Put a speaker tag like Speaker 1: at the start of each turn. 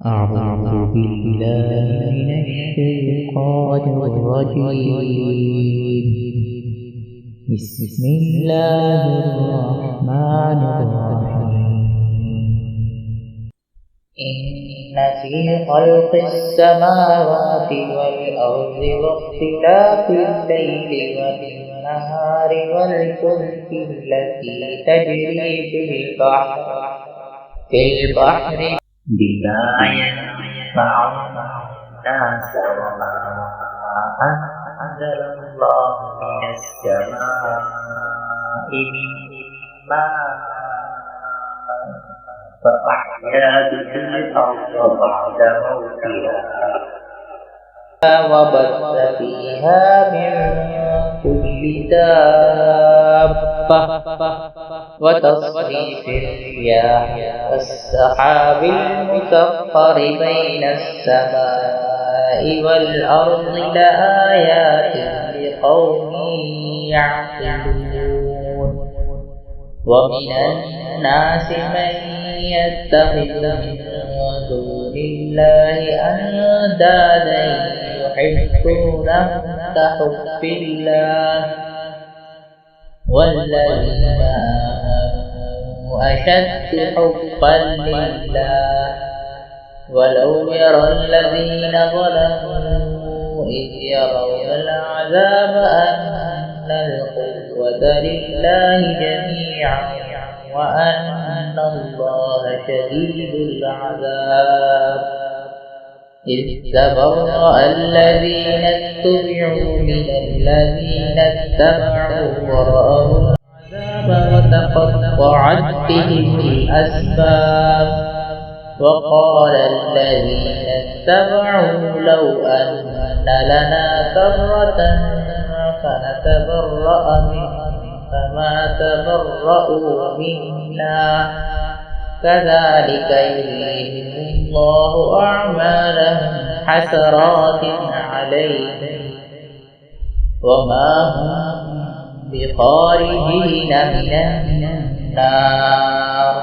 Speaker 1: أعوذ بالله من الشيطان الرجيم. بسم الله الرحمن الرحيم. إن في خلق السماوات والأرض واختلاف الليل والنهار والفلك التي تجري في البحر بما ينفع الناس وما أنزل الله من السماء من ماء فأحيا به الأرض بعد موتها وبث فيها من كل دابة وتصريف الرياح والسحاب المسخر بين السماء والأرض لآيات لقوم يعقلون. ومن الناس من يتخذ من دون الله أندادا يحبونهم كحب الله والذين آمنوا أشد حبا لله ولو يرى الذين ظلموا إذ يرون العذاب أن القوة لله جميعا وأن الله شديد العذاب. إذ تبرأ الذين اتبعوا من الذين اتبعوا ورأوا العذاب وتقطعت بهم الأسباب. وقال الذين اتبعوا لو أن لنا كرة فنتبرأ منهم كما تبرأوا منا كذلك يريهم الله أعمالهم حسرات عليهم وما هم بخارجين من النار.